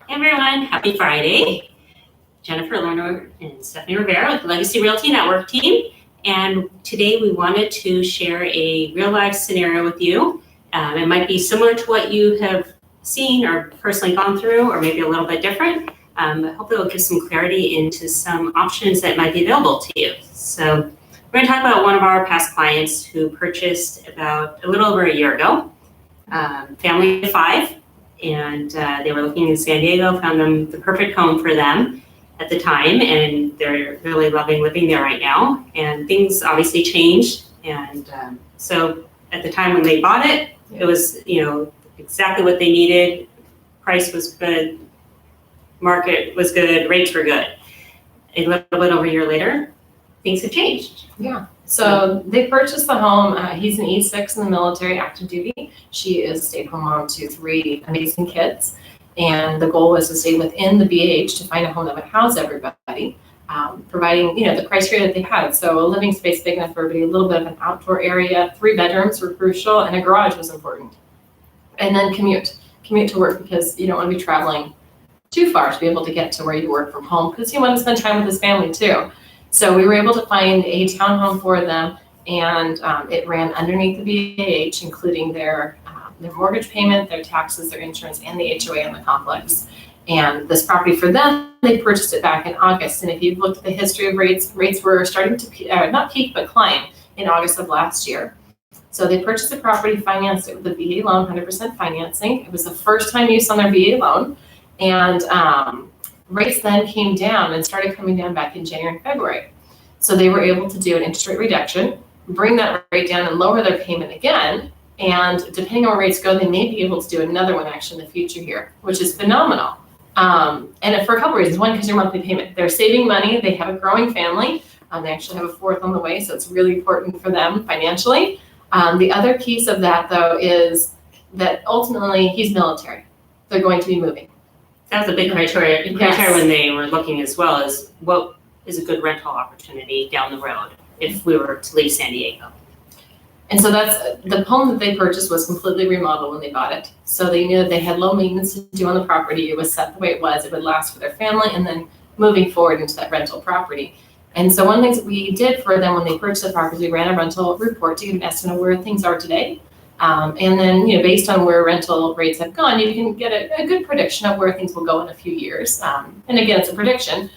Hey everyone, happy Friday. Jennifer Lerner and Stephanie Rivera with the Legacy Realty Network team. And today we wanted to share a real life scenario with you. It might be similar to what you have seen or personally gone through, or maybe a little bit different. But hopefully it'll give some clarity into some options that might be available to you. So we're going to talk about one of our past clients who purchased about a little over a year ago, family of 5. And they were looking in San Diego, found them the perfect home for them at the time, and they're really loving living there right now. And things obviously changed, and so at the time when they bought it, it was exactly what they needed. Price was good, market was good, rates were good. A little bit over a year later, things have changed. Yeah. So they purchased the home. He's an E6 in the military, active duty. She is a stay-at-home mom to 3 amazing kids. And the goal was to stay within the BH to find a home that would house everybody, providing, the criteria that they had. So a living space big enough for everybody, a little bit of an outdoor area, 3 bedrooms were crucial, and a garage was important. And then commute to work, because you don't want to be traveling too far to be able to get to where you work from home, because you want to spend time with his family too. So we were able to find a townhome for them, and it ran underneath the BAH, including their mortgage payment, their taxes, their insurance, and the HOA on the complex. And this property for them, they purchased it back in August. And if you've looked at the history of rates were starting to not peak, but climb in August of last year. So they purchased the property, financed it with a VA loan, 100% financing. It was the first time use on their VA loan. And rates then came down and started coming down back in January and February. So they were able to do an interest rate reduction, bring that rate down and lower their payment again. And depending on where rates go, they may be able to do another one actually in the future here, which is phenomenal. And for a couple reasons. One, because your monthly payment, they're saving money. They have a growing family. They actually have a 4th on the way, so it's really important for them financially. The other piece of that, though, is that ultimately he's military. They're going to be moving. That was a big criteria when they were looking as well, as what is a good rental opportunity down the road if we were to leave San Diego. And so that's the home that they purchased was completely remodeled when they bought it. So they knew that they had low maintenance to do on the property. It was set the way it was. It would last for their family, and then moving forward into that rental property. And so one of the things that we did for them when they purchased the property, we ran a rental report to get an estimate of where things are today. And then, based on where rental rates have gone, you can get a good prediction of where things will go in a few years. And again, it's a prediction.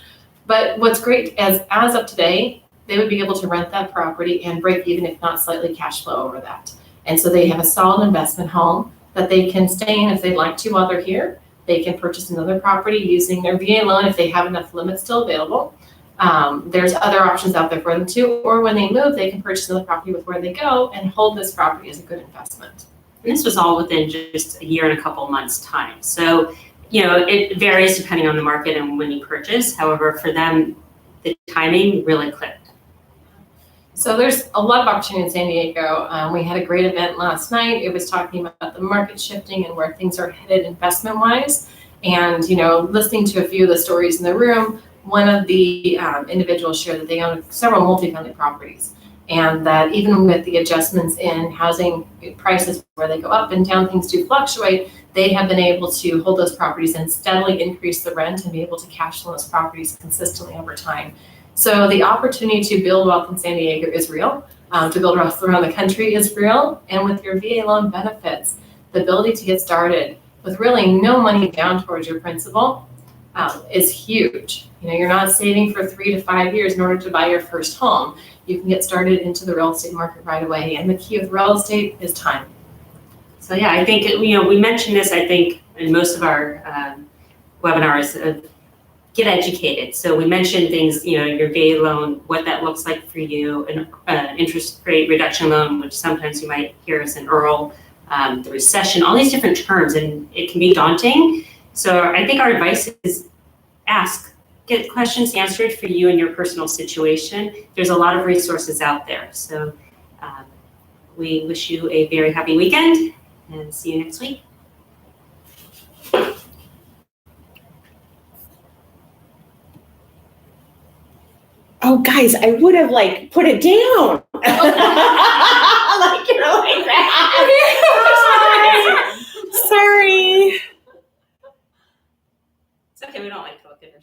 But what's great as of today, they would be able to rent that property and break even, if not slightly cash flow over that. And so they have a solid investment home that they can stay in if they'd like to while they're here. They can purchase another property using their VA loan if they have enough limits still available. There's other options out there for them too, or when they move, they can purchase another property with where they go and hold this property as a good investment. And this was all within just a year and a couple months' time. So, it varies depending on the market and when you purchase. However, for them, the timing really clicked. So there's a lot of opportunity in San Diego. We had a great event last night. It was talking about the market shifting and where things are headed investment-wise. And, listening to a few of the stories in the room, one of the individuals shared that they own several multifamily properties, and that even with the adjustments in housing prices where they go up and down, things do fluctuate, they have been able to hold those properties and steadily increase the rent and be able to cash flow those properties consistently over time. So the opportunity to build wealth in San Diego is real. To build wealth around the country is real. And with your VA loan benefits, the ability to get started with really no money down towards your principal is huge. You're not saving for 3 to 5 years in order to buy your first home. You can get started into the real estate market right away. And the key with real estate is time. So yeah, I think, we mentioned this, I think, in most of our webinars of get educated. So we mentioned things, your VA loan, what that looks like for you, an interest rate reduction loan, which sometimes you might hear as an IRRRL, the recession, all these different terms, and it can be daunting. So I think our advice is get questions answered for you and your personal situation. There's a lot of resources out there. So we wish you a very happy weekend and see you next week. Oh, guys, I would have put it down. Like that. Sorry. It's okay, we don't like to look at ourselves.